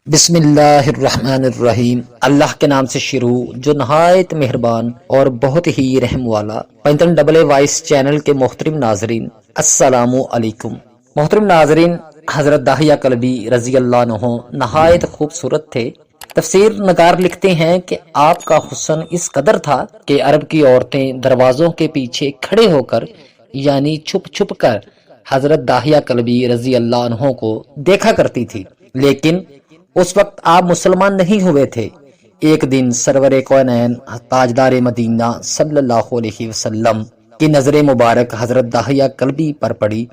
بسم اللہ الرحمن الرحیم۔ اللہ کے نام سے شروع جو نہایت مہربان اور بہت ہی رحم والا۔ پینتن ڈبل اے وائس چینل کے محترم ناظرین السلام علیکم۔ محترم ناظرین، حضرت داہیہ کلبی رضی اللہ عنہ نہایت خوبصورت تھے۔ تفسیر نگار لکھتے ہیں کہ آپ کا حسن اس قدر تھا کہ عرب کی عورتیں دروازوں کے پیچھے کھڑے ہو کر یعنی چھپ چھپ کر حضرت داہیہ کلبی رضی اللہ عنہ کو دیکھا کرتی تھی، لیکن اس وقت آپ مسلمان نہیں ہوئے تھے۔ ایک دن سرور کونین تاجدار مدینہ صلی اللہ علیہ وسلم کی نظر مبارک حضرت داہیہ کلبی پر پڑی۔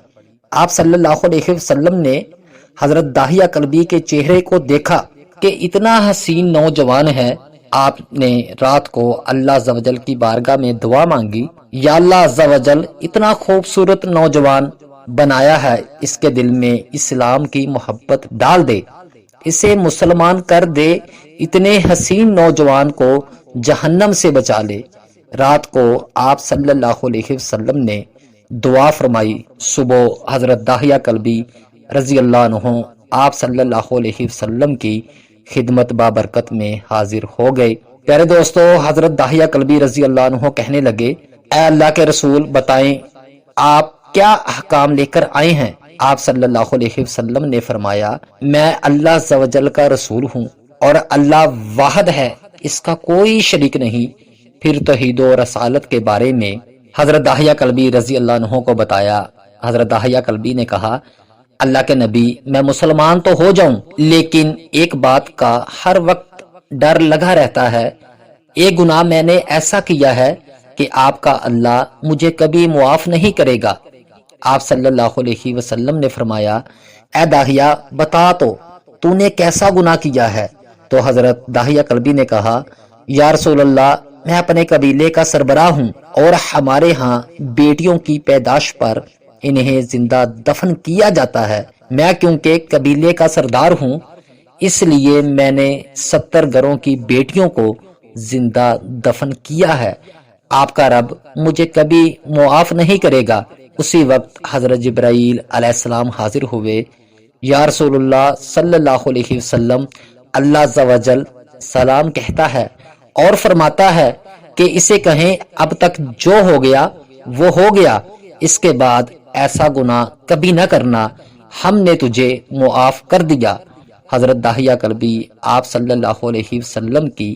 آپ صلی اللہ علیہ وسلم نے حضرت داہیہ کلبی کے چہرے کو دیکھا کہ اتنا حسین نوجوان ہے۔ آپ نے رات کو اللہ عز و جل کی بارگاہ میں دعا مانگی، یا اللہ عز و جل اتنا خوبصورت نوجوان بنایا ہے، اس کے دل میں اسلام کی محبت ڈال دے، اسے مسلمان کر دے، اتنے حسین نوجوان کو جہنم سے بچا لے۔ رات کو آپ صلی اللہ علیہ وسلم نے دعا فرمائی۔ صبح حضرت داہیہ کلبی رضی اللہ عنہ آپ صلی اللہ علیہ وسلم کی خدمت بابرکت میں حاضر ہو گئے۔ پیارے دوستو، حضرت داہیہ کلبی رضی اللہ عنہ کہنے لگے، اے اللہ کے رسول، بتائیں آپ کیا احکام لے کر آئے ہیں؟ آپ صلی اللہ علیہ وسلم نے فرمایا، میں اللہ عز و جل کا رسول ہوں اور اللہ واحد ہے، اس کا کوئی شریک نہیں۔ پھر توحید و رسالت کے بارے میں حضرت داہیہ کلبی رضی اللہ عنہ کو بتایا۔ حضرت داہیہ کلبی نے کہا، اللہ کے نبی، میں مسلمان تو ہو جاؤں، لیکن ایک بات کا ہر وقت ڈر لگا رہتا ہے، ایک گناہ میں نے ایسا کیا ہے کہ آپ کا اللہ مجھے کبھی معاف نہیں کرے گا۔ آپ صلی اللہ علیہ وسلم نے فرمایا، اے داہیہ، بتا تو نے کیسا گناہ کیا ہے؟ تو حضرت داہیہ کلبی نے کہا، یا رسول اللہ، میں اپنے قبیلے کا سربراہ ہوں اور ہمارے ہاں بیٹیوں کی پیدائش پر انہیں زندہ دفن کیا جاتا ہے۔ میں کیونکہ قبیلے کا سردار ہوں، اس لیے میں نے 70 گھروں کی بیٹیوں کو زندہ دفن کیا ہے، آپ کا رب مجھے کبھی معاف نہیں کرے گا۔ اسی وقت حضرت جبرائیل علیہ السلام حاضر ہوئے۔ یا رسول اللہ صلی اللہ علیہ وسلم، اللہ عز و جل سلام کہتا ہے اور فرماتا ہے کہ اسے کہیں اب تک جو ہو گیا وہ ہو گیا، اس کے بعد ایسا گناہ کبھی نہ کرنا، ہم نے تجھے معاف کر دیا۔ حضرت داہیہ کلبی آپ صلی اللہ علیہ وسلم کی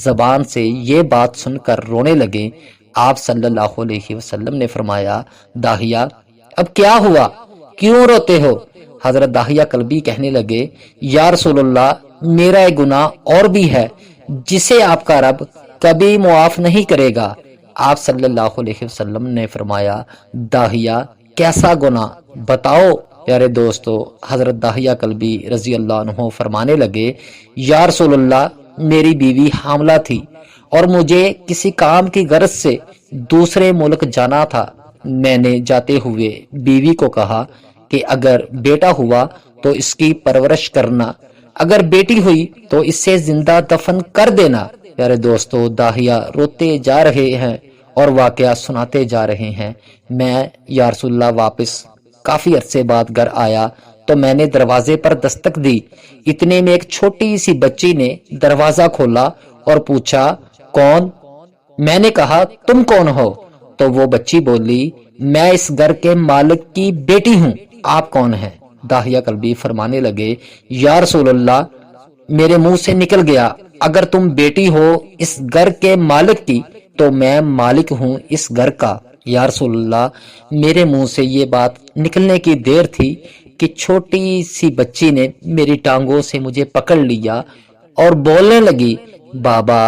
زبان سے یہ بات سن کر رونے لگے۔ آپ صلی اللہ علیہ وسلم نے فرمایا، داہیہ، اب کیا ہوا، کیوں روتے ہو؟ حضرت داہیہ کلبی کہنے لگے، یا رسول اللہ، میرا ایک گناہ اور بھی ہے جسے آپ کا رب کبھی معاف نہیں کرے گا۔ آپ صلی اللہ علیہ وسلم نے فرمایا، داہیہ، کیسا گناہ بتاؤ؟ پیارے دوستو، حضرت داہیہ کلبی رضی اللہ عنہ فرمانے لگے، یا رسول اللہ، میری بیوی حاملہ تھی اور مجھے کسی کام کی غرض سے دوسرے ملک جانا تھا۔ میں نے جاتے ہوئے بیوی کو کہا کہ اگر بیٹا ہوا تو اس کی پرورش کرنا، اگر بیٹی ہوئی تو اسے زندہ دفن کر دینا۔ پیارے دوستو، داہیہ روتے جا رہے ہیں اور واقعہ سناتے جا رہے ہیں۔ میں یا رسول اللہ واپس کافی عرصے بعد گھر آیا تو میں نے دروازے پر دستک دی، اتنے میں ایک چھوٹی سی بچی نے دروازہ کھولا اور پوچھا، کون؟ میں نے کہا، تم کون ہو؟ تو وہ بچی بولی، میں اس گھر کے مالک کی بیٹی ہوں، آپ کون ہیں؟ داہیہ کلبی فرمانے لگے، یا رسول اللہ، میرے منہ سے نکل گیا، اگر تم بیٹی ہو اس گھر کے مالک کی تو میں مالک ہوں اس گھر کا۔ یا رسول اللہ، میرے منہ سے یہ بات نکلنے کی دیر تھی کہ چھوٹی سی بچی نے میری ٹانگوں سے مجھے پکڑ لیا اور بولنے لگی، بابا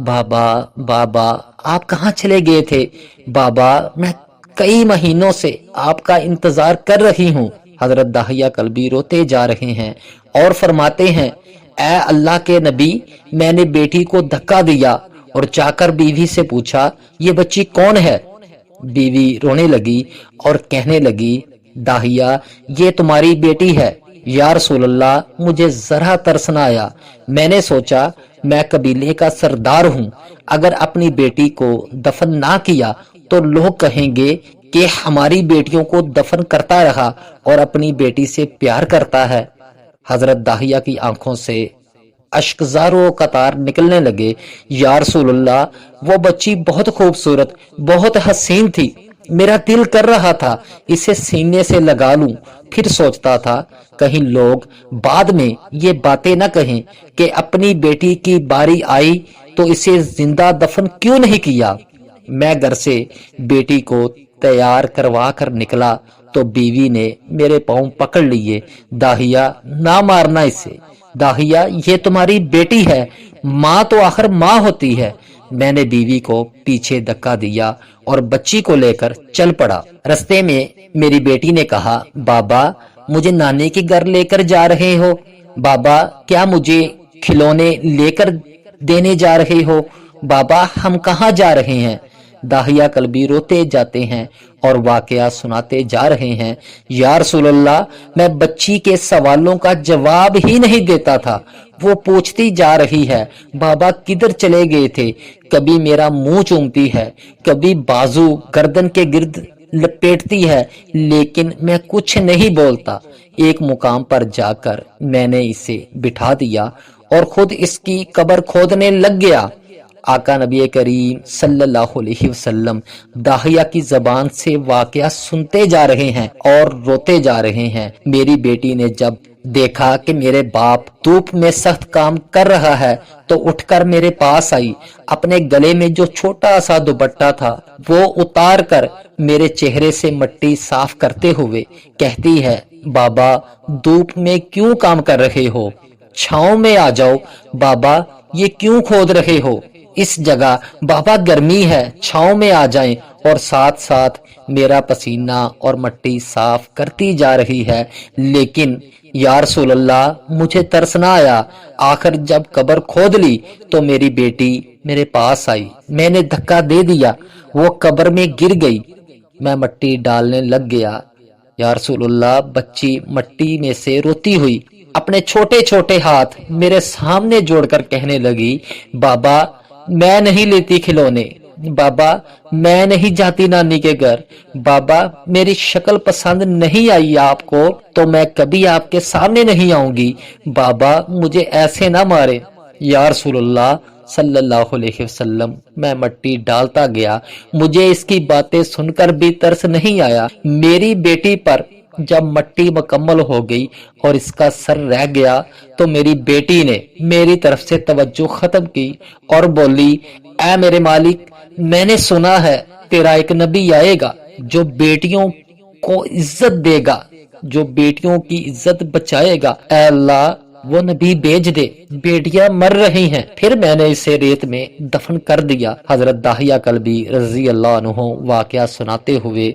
بابا بابا، آپ کہاں چلے گئے تھے؟ بابا، میں کئی مہینوں سے آپ کا انتظار کر رہی ہوں۔ حضرت داہیہ کلبی روتے جا رہے ہیں اور فرماتے ہیں، اے اللہ کے نبی، میں نے بیٹی کو دھکا دیا اور جا کر بیوی سے پوچھا، یہ بچی کون ہے؟ بیوی رونے لگی اور کہنے لگی، داہیہ، یہ تمہاری بیٹی ہے۔ یا رسول اللہ، مجھے ذرا ترس نہ آیا، میں نے سوچا میں قبیلے کا سردار ہوں، اگر اپنی بیٹی کو دفن نہ کیا تو لوگ کہیں گے کہ ہماری بیٹیوں کو دفن کرتا رہا اور اپنی بیٹی سے پیار کرتا ہے۔ حضرت داہیہ کی آنکھوں سے اشکزاروں قطار نکلنے لگے۔ یا رسول اللہ، وہ بچی بہت خوبصورت، بہت حسین تھی، میرا دل کر رہا تھا اسے سینے سے لگا لوں۔ پھر سوچتا تھا کہیں لوگ بعد میں یہ باتیں نہ کہیں کہ اپنی بیٹی کی باری آئی تو اسے زندہ دفن کیوں نہیں کیا۔ میں گھر سے بیٹی کو تیار کروا کر نکلا تو بیوی نے میرے پاؤں پکڑ لیے۔ داہیہ، نہ مارنا اسے، داہیہ یہ تمہاری بیٹی ہے، ماں تو آخر ماں ہوتی ہے۔ میں نے بیوی کو پیچھے دھکا دیا اور بچی کو لے کر چل پڑا۔ رستے میں میری بیٹی نے کہا، بابا مجھے نانی کے گھر لے کر جا رہے ہو؟ بابا کیا مجھے کھلونے لے کر دینے جا رہے ہو؟ بابا ہم کہاں جا رہے ہیں؟ داہیہ کلبی روتے جاتے ہیں اور واقعہ سناتے جا رہے ہیں۔ یا رسول اللہ، میں بچی کے سوالوں کا جواب ہی نہیں دیتا تھا، وہ پوچھتی جا رہی ہے بابا کدھر چلے گئے تھے، کبھی میرا منہ چومتی ہے، کبھی بازو گردن کے گرد لپیٹتی ہے، لیکن میں کچھ نہیں بولتا۔ ایک مقام پر جا کر میں نے اسے بٹھا دیا اور خود اس کی قبر کھودنے لگ گیا۔ آقا نبی کریم صلی اللہ علیہ وسلم داہیہ کی زبان سے واقعہ سنتے جا رہے ہیں اور روتے جا رہے ہیں۔ میری بیٹی نے جب دیکھا کہ میرے باپ دھوپ میں سخت کام کر رہا ہے تو اٹھ کر میرے پاس آئی، اپنے گلے میں جو چھوٹا سا دوپٹہ تھا وہ اتار کر میرے چہرے سے مٹی صاف کرتے ہوئے کہتی ہے، بابا دھوپ میں کیوں کام کر رہے ہو؟ چھاؤں میں آ جاؤ۔ بابا یہ کیوں کھود رہے ہو؟ اس جگہ بابا گرمی ہے، چھاؤں میں آ جائیں۔ اور ساتھ ساتھ میرا پسینہ اور مٹی صاف کرتی جا رہی ہے۔ لیکن یا رسول اللہ، مجھے ترس نہ آیا۔ آخر جب قبر کھود لی تو میری بیٹی میرے پاس آئی، میں نے دھکا دے دیا، وہ قبر میں گر گئی، میں مٹی ڈالنے لگ گیا۔ یا رسول اللہ، بچی مٹی میں سے روتی ہوئی اپنے چھوٹے چھوٹے ہاتھ میرے سامنے جوڑ کر کہنے لگی، بابا میں نہیں لیتی کھلونے، بابا میں نہیں جاتی نانی کے گھر، بابا میری شکل پسند نہیں آئی آپ کو تو میں کبھی آپ کے سامنے نہیں آؤں گی، بابا مجھے ایسے نہ مارے۔ یا رسول اللہ صلی اللہ علیہ وسلم، میں مٹی ڈالتا گیا، مجھے اس کی باتیں سن کر بھی ترس نہیں آیا۔ میری بیٹی پر جب مٹی مکمل ہو گئی اور اس کا سر رہ گیا تو میری بیٹی نے میری طرف سے توجہ ختم کی اور بولی، اے میرے مالک، میں نے سنا ہے تیرا ایک نبی آئے گا جو بیٹیوں کو عزت دے گا، جو بیٹیوں کی عزت بچائے گا، اے اللہ وہ نبی بھیج دے، بیٹیاں مر رہی ہیں۔ پھر میں نے اسے ریت میں دفن کر دیا۔ حضرت داہیہ کلبی رضی اللہ عنہ واقعہ سناتے ہوئے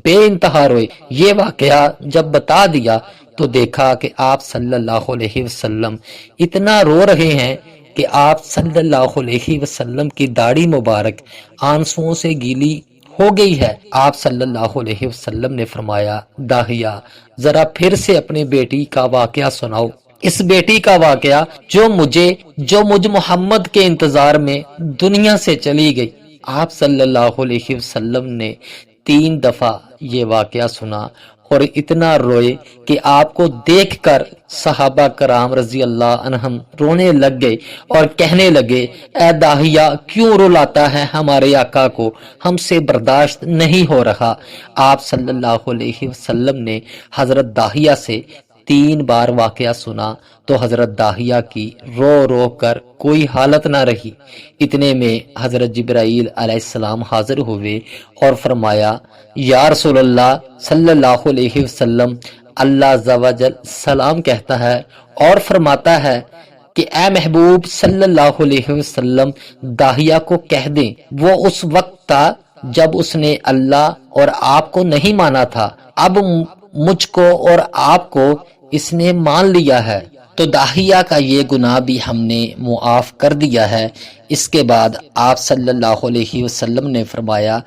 بے انتہا روئے۔ یہ واقعہ جب بتا دیا تو دیکھا کہ آپ صلی اللہ علیہ وسلم اتنا رو رہے ہیں کہ آپ صلی اللہ علیہ وسلم کی داڑھی مبارک آنسوؤں سے گیلی ہو گئی ہے۔ آپ صلی اللہ علیہ وسلم نے فرمایا، داہیہ ذرا پھر سے اپنی بیٹی کا واقعہ سناؤ، اس بیٹی کا واقعہ جو مجھ محمد کے انتظار میں دنیا سے چلی گئی۔ آپ صلی اللہ علیہ وسلم نے 3 دفعہ یہ واقعہ سنا اور اتنا روئے کہ آپ کو دیکھ کر صحابہ کرام رضی اللہ عنہم رونے لگ گئے اور کہنے لگے، اے داہیہ کیوں رلاتا ہے ہمارے آقا کو، ہم سے برداشت نہیں ہو رہا۔ آپ صلی اللہ علیہ وسلم نے حضرت داہیہ سے 3 بار واقعہ سنا تو حضرت داہیہ کی رو رو کر کوئی حالت نہ رہی۔ اتنے میں حضرت جبرائیل علیہ السلام حاضر ہوئے اور فرمایا، یا رسول اللہ صلی اللہ علیہ وسلم، اللہ عز و جل سلام کہتا ہے اور فرماتا ہے کہ اے محبوب صلی اللہ علیہ وسلم داہیہ کو کہہ دیں، وہ اس وقت تھا جب اس نے اللہ اور آپ کو نہیں مانا تھا، اب مجھ کو اور آپ کو اس نے مان لیا ہے تو داہیہ کا یہ گناہ بھی ہم نے معاف کر دیا ہے۔ اس کے بعد آپ صلی اللہ علیہ وسلم نے فرمایا،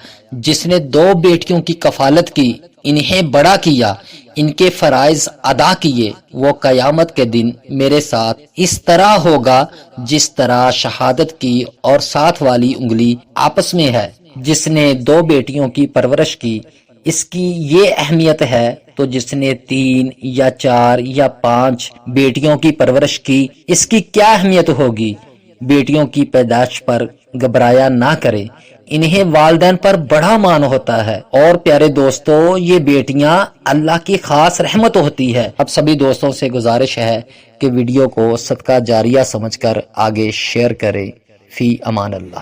جس نے 2 بیٹیوں کی کفالت کی، انہیں بڑا کیا، ان کے فرائض ادا کیے، وہ قیامت کے دن میرے ساتھ اس طرح ہوگا جس طرح شہادت کی اور ساتھ والی انگلی آپس میں ہے۔ جس نے 2 بیٹیوں کی پرورش کی، اس کی یہ اہمیت ہے تو جس نے 3 یا 4 یا 5 بیٹیوں کی پرورش کی، اس کی کیا اہمیت ہوگی؟ بیٹیوں کی پیدائش پر گھبرایا نہ کرے، انہیں والدین پر بڑا مان ہوتا ہے۔ اور پیارے دوستو، یہ بیٹیاں اللہ کی خاص رحمت ہوتی ہے۔ اب سبھی دوستوں سے گزارش ہے کہ ویڈیو کو صدقہ جاریہ سمجھ کر آگے شیئر کریں۔ فی امان اللہ۔